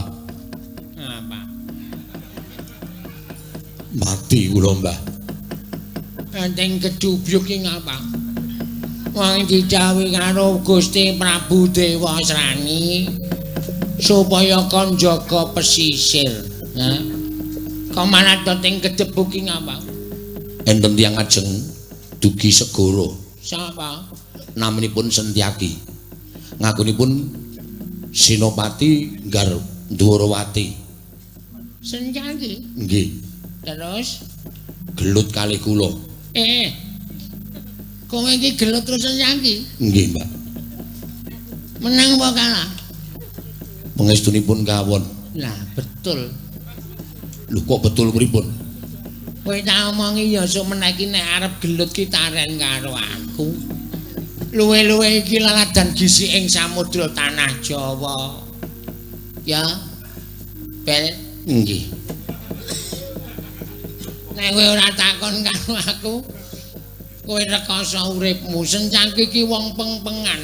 Mbah. Apa? Mati kula, Mbah. Enteng kedubyuk ki ngapa? Wong didhawuhi karo Gusti Prabu Dewa Srani supaya kon jaga pesisir. Nah, kok malah teng kedebuk ki ngapa? Enten tiyang ajeng dugi segara. Sapa? Namanipun Sentyaki. Ngagunipun Sinopati Nggar Dwarawati. Sentyaki. Nggih. Terus Gelut kalih kula. Kowe iki gelut terus Sentyaki. Nggih, Mbak. Menang apa kalah? Pangestunipun kawon. Lah, betul. Lho kok betul pripun? Kowe tak omongi ya sok meneki nek arep gelut ki taren karo aku. Luwe-luwe iki laladan gisi ing samudra tanah Jawa. Ya. Bel. Nggih. Nek kowe ora takon karo aku, kowe rekoso uripmu. Sentyaki ki wong peng-pengan.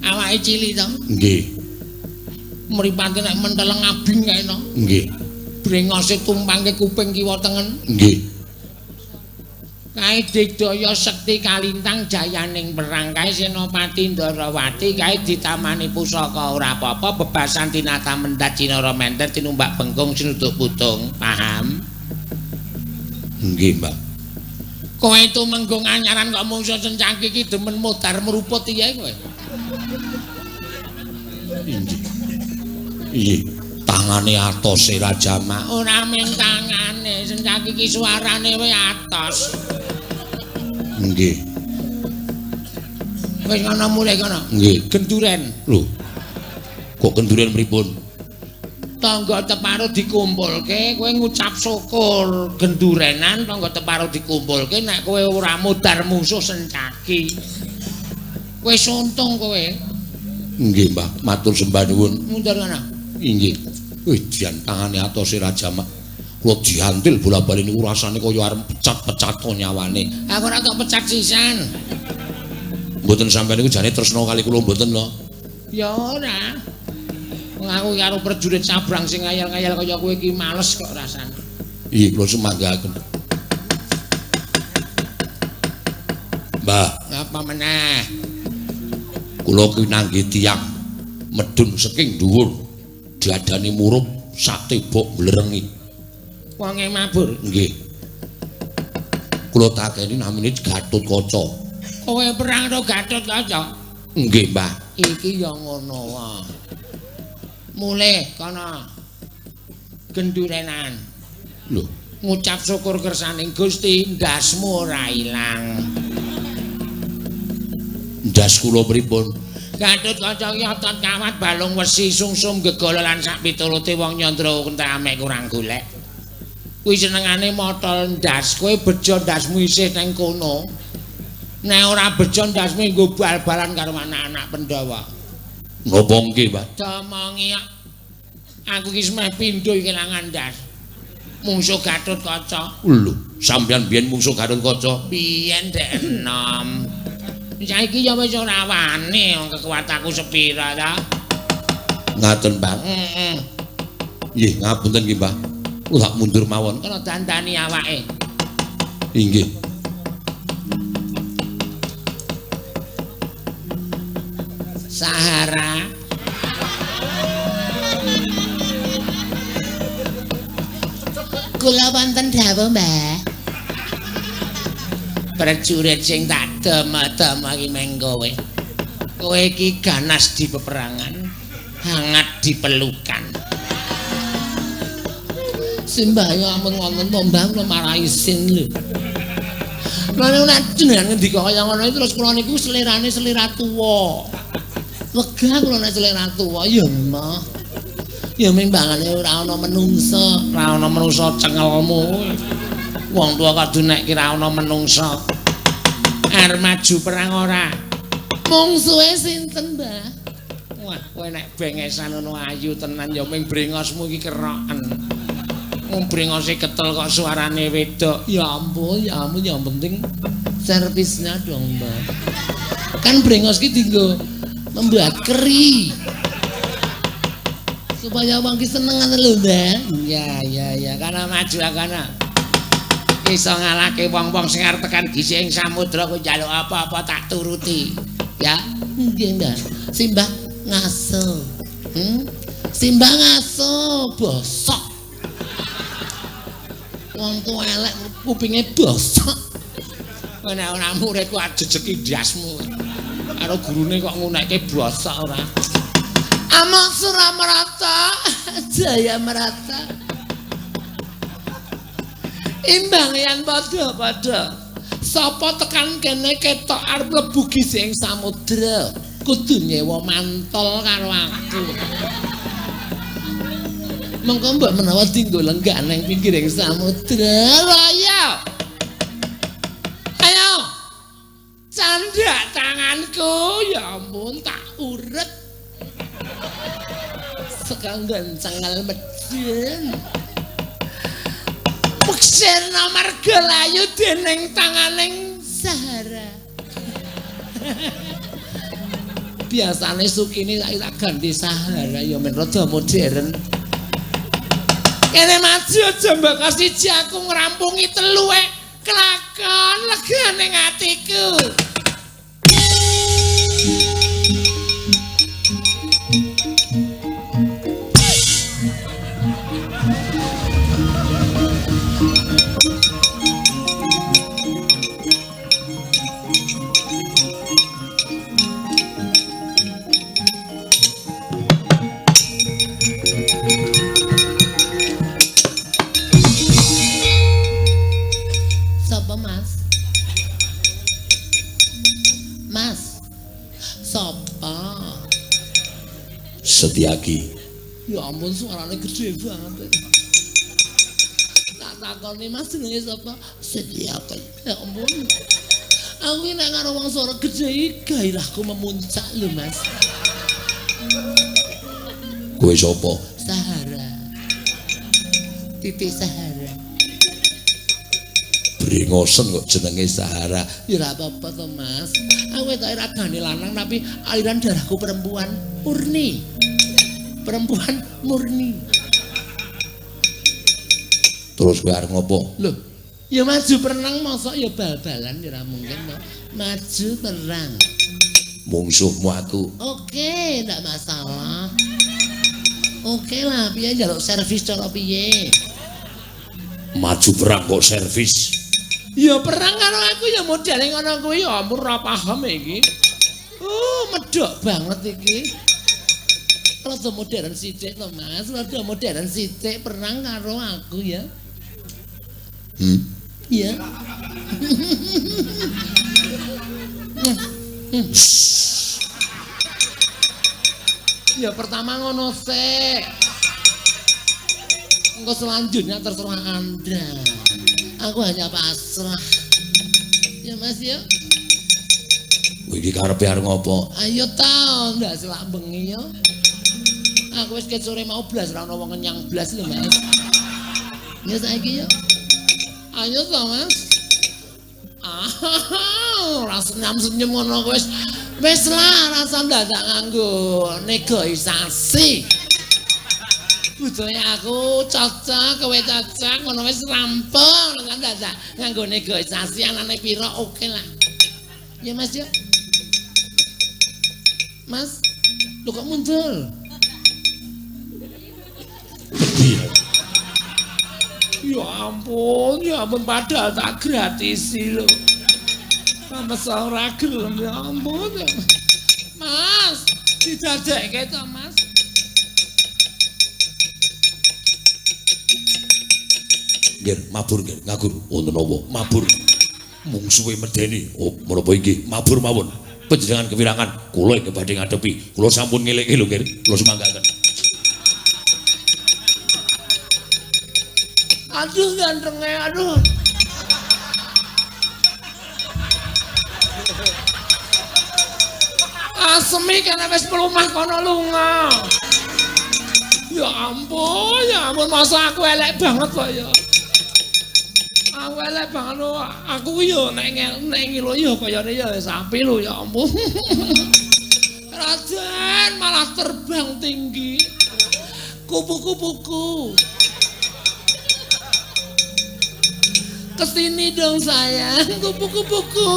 Awake cilik to? Nggih. Mripate nek menteleng abing kae no. Nggih. Brengose tumpangke kuping kiwa tengen. Nggih. Kae digdaya sekti kalintang jayaning perang kae Senopati Ndarawati kae ditamani pusaka ora apa-apa bebasan tinata mendat cinara menter tinumbak bengkung sinuduk putung. Paham? Nggih, Mbak. Kowe itu menggung anyaran kok mungsuh Sentyaki iki demen modar meruput iya kowe. Inggih. Iya. Tangane atos Raja Mak. Ora mung tangane, Sentyaki iki suarane wae atos. Nggih. Wis kana mulih kana. Nggih. Genduren. Lho. Kok genduren pripun? Tangga teparo dikumpulke, kowe ngucap syukur gendurenan tangga teparo dikumpulke nek kowe ora modar musuh Sentyaki. Kowe suntung kowe. Nggih, Mbah. Matur sembah nuwun. Mundur kana. Inggih. Wih, dian tangane atose Raja Mak. Kula diantil bola-bali niku rasane kaya arep pecat-pecat nyawane. Aku ora tok pecat sisan. Mboten sampeyan niku jane tresna kali kula mboten lho. Ya ora. Wong aku karo prajurit sabrang sing ngayal-ngayal kaya kowe iki males kok rasane. Iya, kula sumanggaken. Mbah, Apa meneh? kula ki nangge tiyang medun saking dhuwur diadani murup sak tebok mblerengi. Wonge mabur. Nggih. Kula takeni namine Gatotkaca. Kowe perang karo Gatotkaca? Nggih, Mbah. Iki ya ngono wae. Mulih kana. Gendurenan. Lho, Ngucap syukur kersaning Gusti, ndasmu ora ilang. ndas kula pripun? Gatotkaca ki otot kawat balung wesi sungsum gegol lan sak piturute wong nyandra kentamek kurang golek. Kuwi senengane motol ndas, kowe bejo ndasmu isih nang kono. Nek ora bejo ndasmu nggo bal-balan karo anak-anak Pandhawa. Napa nggih, Mbah? Domongi aku ki semeh pindho kelangan ndas. Mungsuh Gatotkaca. Lho, sampeyan biyen mungsuh Gatotkaca. Biyen dek enom. Saiki ya wis ora wani wong kekuatanku sepira ta. Ngaten, Mbah. Heeh. Nggih, ngapunten nggih, Mbah. Kula mundur mawon. Kena dandani awake. Inggih. Sahara. Kula wonten dawuh, Mbah. Prajurit sing tak dama-dama iki meng kowe. Kowe iki ganas di peperangan, hangat di pelukan. Sembahyang ampun wonten to, Mbah, kula marahi isin lho. Lha nek jenengan ngendika kaya ngono terus kula niku selirane selira tuwa. Wegah kula nek selera tuwa ya mah. Ya mimbangane ora ana menungsa, ora ana menungsa cengelmu. Wong tuwa kudu nek kira ana menungsa. Arep maju perang ora. Mungsuhe sinten, Mbah? Wah, kowe nek bengesan ngono ayu tenan ya ming brengosmu iki keroken. Wong brengose ketel kok suarane wedok. Ya ampun, yang penting servisnya dong, Mbak. Kan brengos ki dienggo membuat keri. Supaya wong ki seneng lho, Mbak. Ya, kana maju kana. Iso ngalahke wong-wong sing arep tekan gising samudra kuwi njaluk apa-apa tak turuti. Ya, nggih, Mbak. Simbah ngaso. Simbah ngaso bosok. Wong tuwa elek kupinge bosok. Nek ora muridku ajejeki ndasmu. Karo gurune kok ngunekke bosok ora. Amok Suramarata, Jaya Marata. Imbang yan padha-padha. Sapa tekan kene ketok arep mlebu gising samudra, kudu nyewa mantol karo aku. Mengko mbok menawa dinggo lenggah nang pinggiring samudra, ayo. Ayo. Candak tanganku, ya ampun tak uret. Sekanggan cengal medhen. Peksena marga layu dening tanganing Sahara. Biasane sukine tak ganti Sahara ya men rada modern. Kene maju aja mbok siji aku ngrampungi telu kelakon lega ning atiku. Setyaki. Ya ampun suarane gede banget. Tak takoni Mas jenenge sapa? Setyaki. Ya ampun. Aku iki nek karo wong suara gede iki gairahku memuncak lho Mas. Kowe sapa? Sahara. Titik Sahara. Brengosen kok jenenge Sahara. Ya ora apa-apa to Mas. Aku tak ragane lanang tapi aliran darahku perempuan murni. Perempuan murni. Terus kowe arep ngopo? Loh, ya maju perenang mosok ya bal-balan ya ora mungkin. Maju perang. Mungsuhmu aku. Oke, ndak masalah. Oke lah, piye njaluk servis cara piye? Maju perang kok servis. Ya perang karo aku ya modele ngono kuwi ya ampun ora paham iki. Oh, medhok banget iki. Rada modern sithik to Mas, rada modern sithik perang karo aku ya. Iya. Ya pertama ngono sik. Engko selanjutnya terserah Anda. Aku hanya pasrah. Ya Mas ya. Kowe iki karepe arep ngopo? Ayo ta, ndak selak bengi ya. Aku wis ket sore mau blas ora ono wong kenyang blas lho Mas. Ya saiki ya. Ayo ta Mas. Ora senyum-senyum ngono wis lah rasa dadak nganggo negosiasi. Budaya aku cocok, kowe cocok, ngono wis rampung kan dadak nganggo negosiasi anane pira oke lah. Ya Mas ya. Mas, lu kok mundur? Ya ampun padahal tak gratisi lho. Masa ora gelem ya ampun. Mas, didadekke to Mas. Nggih, mabur nggih, ngagur wonten apa? Mabur. Mungsuhe medeni. Oh, menapa inggih? Mabur mawon. Panjenengan kewirangan, kula inggih badhe ngadepi. Kula sampun ngeleki lho nggih. Kula sumanggaken. Aduh gantenge, aduh. Asemi kene wis pelumah kono lunga. Ya ampun, masa aku elek banget kok ya. Aku elek banget lho. Aku ya nek ngilo ya kayane ya sapi lho ya ampun. Raden malah terbang tinggi. Kupu-kupuku. Kesini dong sayang, kupu-kupuku.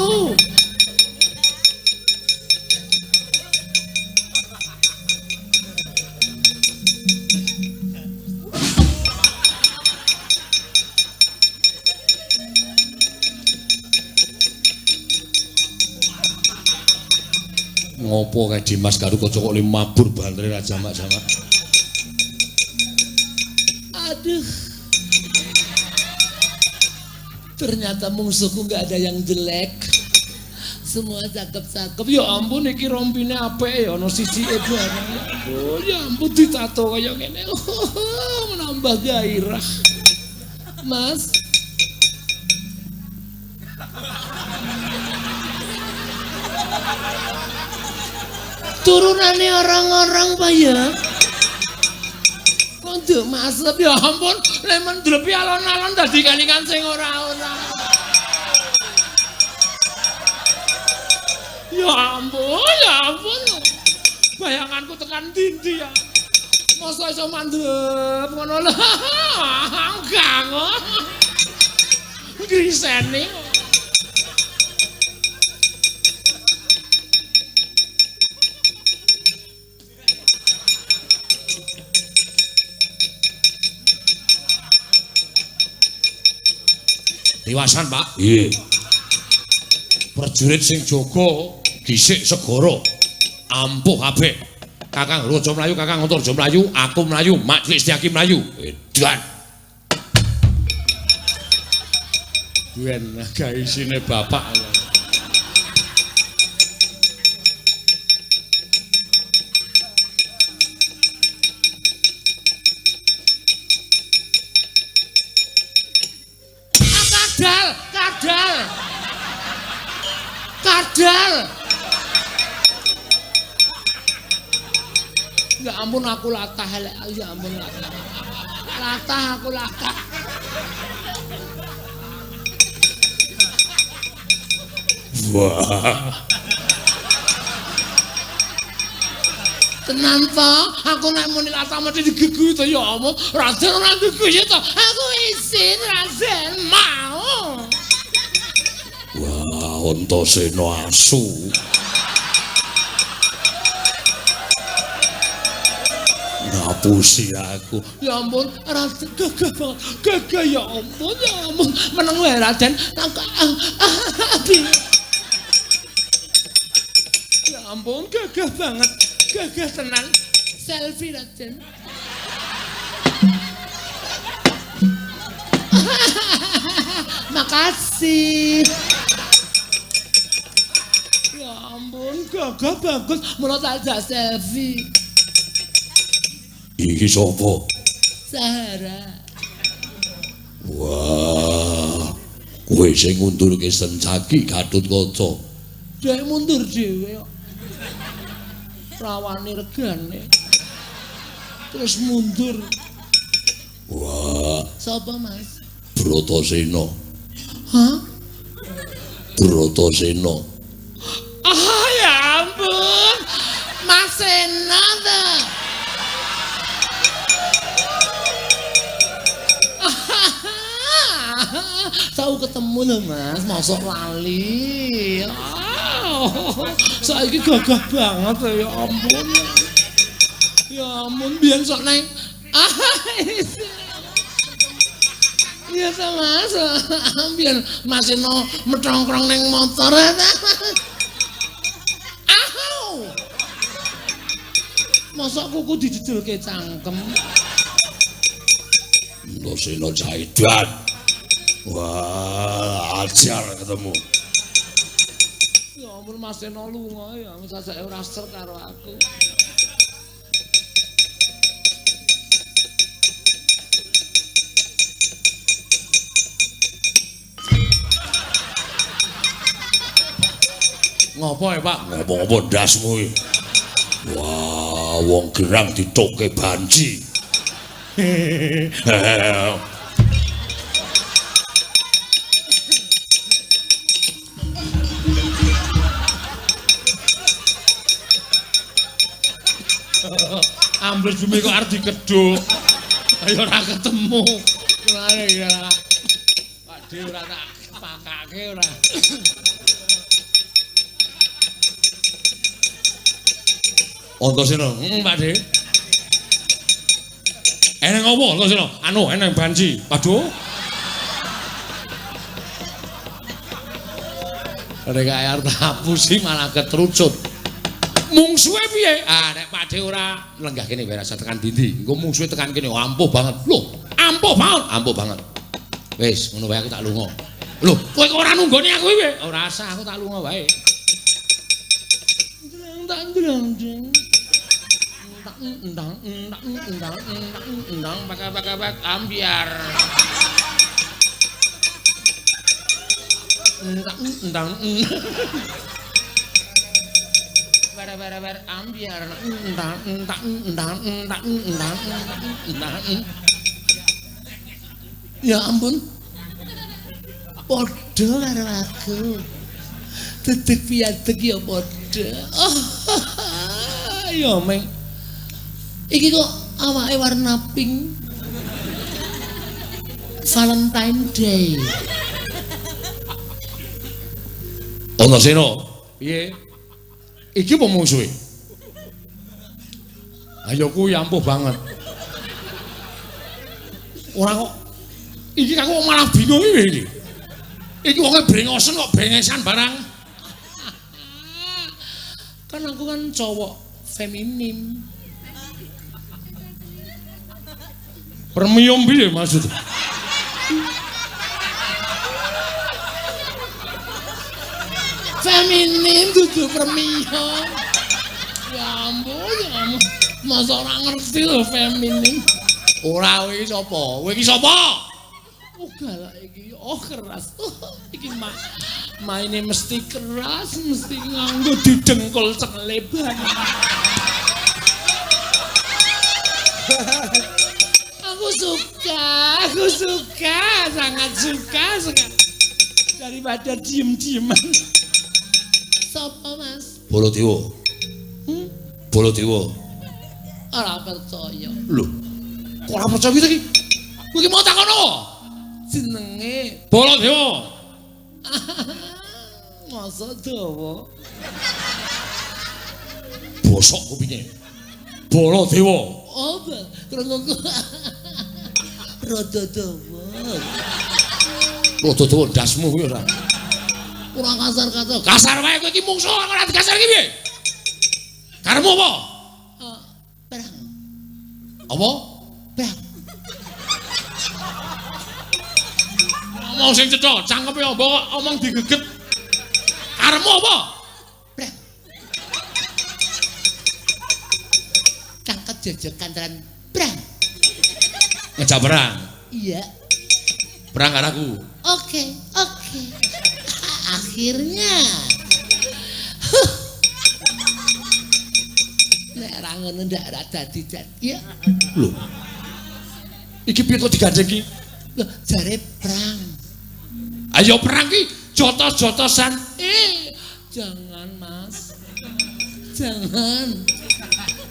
Ngopo kae Dimas karo kanca kok mabur bantre ra jamak-jamak. Aduh. Ternyata musuhku nggak ada yang jelek. Semua cakep-cakep. Ya ampun iki rompine apik ya ana sisike bareng. Oh ya ampun ditato kaya ngene. Menambah gairah. Mas. Turunannya orang-orang Pak ya. Kok masep ya ampun, lemon drepi alon-alon dadi kalingan sing ora-ora. Ya ampun. Bayanganku tekan ndi ya. Masa iso mandhep ngono lho. Enggak kok. Grisene. Diwasan, Pak. Iya. Prajurit sing jaga gisik segara. Ampuh kabeh. Kakang Raja mlayu, Kakang Antarja mlayu, aku mlayu, Mak Dwi Setyaki mlayu. Edan. Ben gawe isine bapak. Kadal. Ya ampun aku latah elek. Ya ampun latah. Latah aku latah. Wah. Tenan to, aku nek muni latah mesti digegu to ya ampun. Raden ora digegu ya to. Aku isin Raden mau. Wah, Antasena asu. Ngapusi aku. Ya ampun, Raden gagah banget. Gagah ya ampun, meneng wae Raden. Ya ampun, gagah banget. Gagah tenan. Selfie Raden. Makasih. Ya ampun, gagah bagus. Mula tak ajak selfie. Iki sapa? Sahara. Wah. Kowe sing ngundurke Sencaki Gatotkaca. Dhek mundur dhewe kok. Rawani regane. Terus mundur. Wah, Sapa, Mas? Bratasena. Hah? Bratasena. Ah, ya ampun. Mas Sena ta? Tahu ketemu lho Mas, mosok lali. Saiki gagah banget ya ampun. Ya ampun biyen sok neng. Iya ta Mas. Biyen Mas Eno metongkrong neng motor ta. Au. Mosok kuku dijedulke cangkem. Antasena Jaidan. Wah, ajar ketemu. Ya ampun Mas Eno lunga ya, sasake ora ser karo aku. Ngopo ya, Pak? Ngopo-ngopo ndasmu iki. Wah, wong gerang ditokke banci. Ambles bumi kok arep dikedhuk. Ayo ora ketemu. Mulane ya. Pakde ora tak pakake ora. Antasena, Pakde. Eneng apa Antasena? Anu, eneng banci. Waduh. Rek ayar tapusi malah ketrucut. Mungsuhe piye? Ah nek Pakde ora lenggah kene wae rasa tekan ndi. Engko mungsuhe tekan kene ampuh banget. Lho, ampuh banget, ampuh banget. Wis, ngono wae aku tak lunga. Lho, kowe kok ora nunggoni aku iki? Ora usah, aku tak lunga wae. Ndang pak ambiar. Ndang bar ambiar ya ampun padha karo aku dedeg piadeg ya padha ya meng iki kok awake warna pink Valentine Day Antasena piye iki apa mungsuhe? Ayo kuwi ampuh banget. Ora kok iki aku malah bingung iki. Iki wong brengosen kok bengesan barang. Kan aku kan cowok feminim. Premium piye maksud? Feminim dudu premium. Ya ampun. Masa ora ngerti lho feminim. Ora kowe iki sapa? Kowe iki sapa? Oh galak iki. Oh keras. Iki maine mesti keras, mesti nganggo didengkul celeban. Aku suka, sangat suka. Daripada diem-dieman. Sapa Mas? Baladewa. Baladewa. Ora percaya. Lho, kok ora percaya iki? Kowe iki mau takono? Jenenge Baladewa. Masa dawa. Bosok kupinge. Baladewa. Oh, krungu. Rada dawa. Rada dawa ndasmu kuwi ora. Kurang kasar-kasar. Kasar wae kowe iki mungsuh ora dikasar iki piye? Karemu apa? Perang. Apa? Perang. Ngomong sing cetha, cangkepe apa kok omong digeget. Karemu apa? Perang. Cangket jejeg kancaran perang. Ngejak perang. Iya. Perang karo aku. Oke. Akhirnya. Nek ra ngono ndak ra dadi. Ya. Lho. Iki piye kok digandeng iki? Lho, jare perang. Ayo perang ki jotos-jotosan. Jangan Mas. Jangan.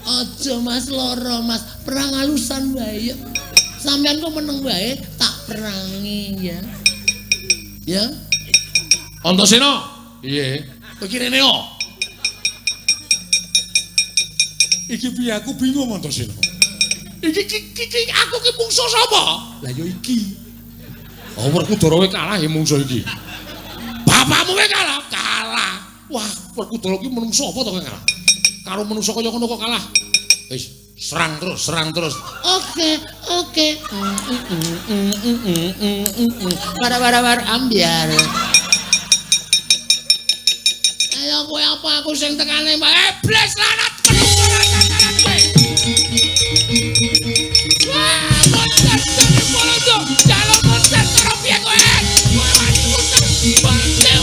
Aja Mas loro Mas. Perang halusan wae. Sampeyan kok meneng wae tak perangi ya. Ya. Antasena. Piye? Kowe iki rene kok. Iki piye aku bingung Antasena. Iki aku ki mungsuh sapa? Lah ya iki. Oh, Werkudara kowe kalah ya mungsuh iki. Bapakmu kowe kalah. Wah, Werkudara ki menungso apa to kowe kalah? Karo menungso kaya ngono kok kalah. Wis, serang terus. Oke. Bar ambiar. Ayo kowe apa aku sing tekane, Mbak? Bles lanat menungso lantaran kowe. Wah, monster jane polodo. Jalo monster karo piye kowe? Kowe wani monster.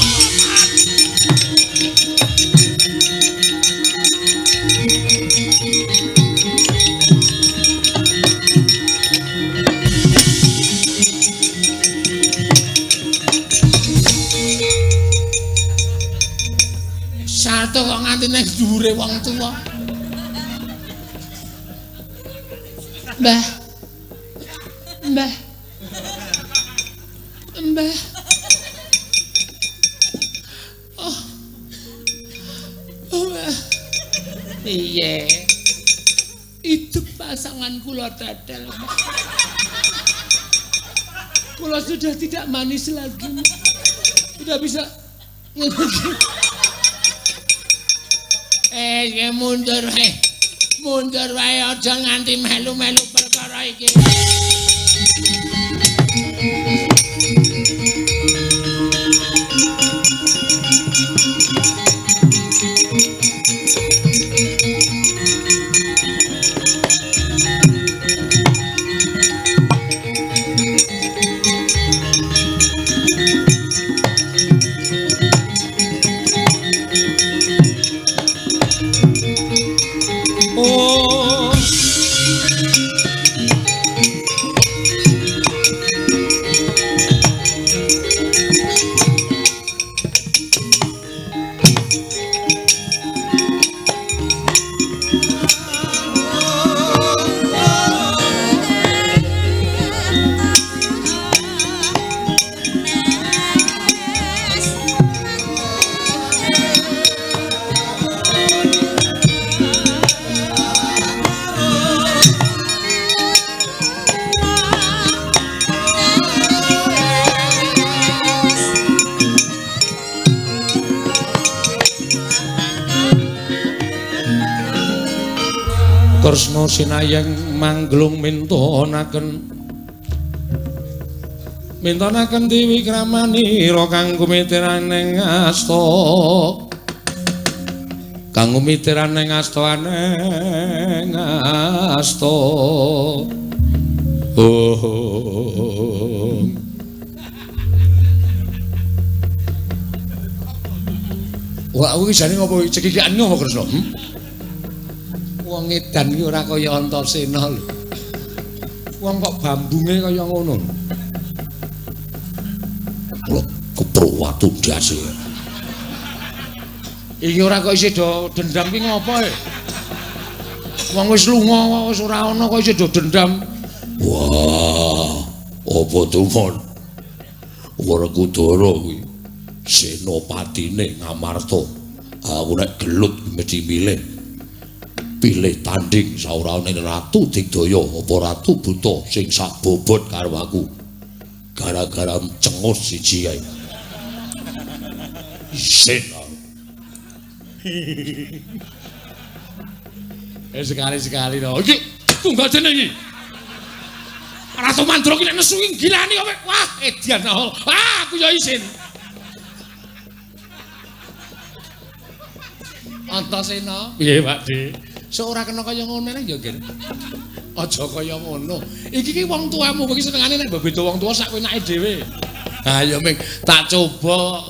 Satu kok nganti nek dhuwure wong tuwa. Mbah. Mbah. Mbah. Oh. Oh, Mbah. Iya. Itu pasangan kula dadal. Kula sudah tidak manis lagi. Sudah bisa mundur wae. Mundur wae aja nganti melu-melu perkara iki. Kresna sinayang manglung mintonaken Dewi Kramanira kang kumitiraning asta Wah, aku iki jane ngopo cekikikan ngopo Kresna? Wong edan iki ora kaya Antasena lho. Wong kok bambunge kaya ngono. Lho, kepro watu ndase. Iki ora kok isih do dendam ki ngopo e? Wong wis lunga wis ora ana kok isih do dendam. Wah, apa tumon? Werkudara kuwi senopatine Ngamarta. Aku nek gelut mesti pilih tanding saurane Ratu Digdaya apa Ratu Buta sing sak bobot karo aku. Gara-gara cengus siji kae. Isin. Sekali-sekali to. Iki tunggal dene iki. Ratu Mandra ki nek nesu iki gilani kok. Wah, edian. Aku ya isin. Antasena. Piye, Pakde? Sok ora kena kaya ngono nek ya, Ger. Aja kaya ngono. Iki ki wong tuamu iki senengane nek beda wong tua sak enake dhewe. Ha ya ming tak coba.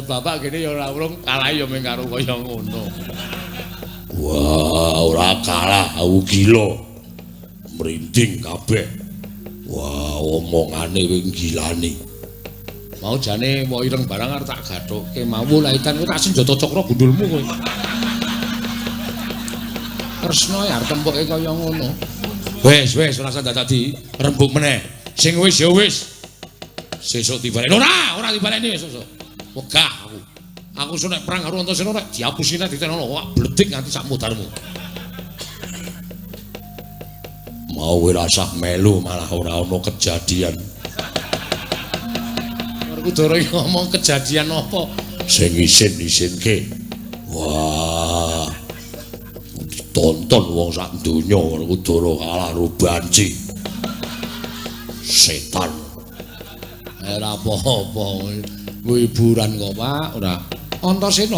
Bapak gini ya ora urung kalah ya ming karo kaya ngono. Wah, ora kalah aku gila. Merinding kabeh. Wah, omongane wing gilani. Mau jane mau ireng barang arep tak gathoke mau laitan kowe tak senjata cakra gundulmu kowe. Kresna ya arep tempuke kaya ngono. Wis ora usah dadi rembug meneh. Sing wis ya wis. Sesuk dibaleni. Ora dibaleni sesuk. Wegah aku. Aku nek perang karo Antasena nek diapusine ditenono wak bledik nganti sak mudarmu. Mau ora usah melu malah ora ana kejadian. Werkudara iki ngomong kejadian apa? Sing isin-isinke. Wah. Tonton wong sak donya Werkudara kalah karo banci. Setan. Ora apa-apa. Kuwi hiburan kok, Pak. Ora Antasena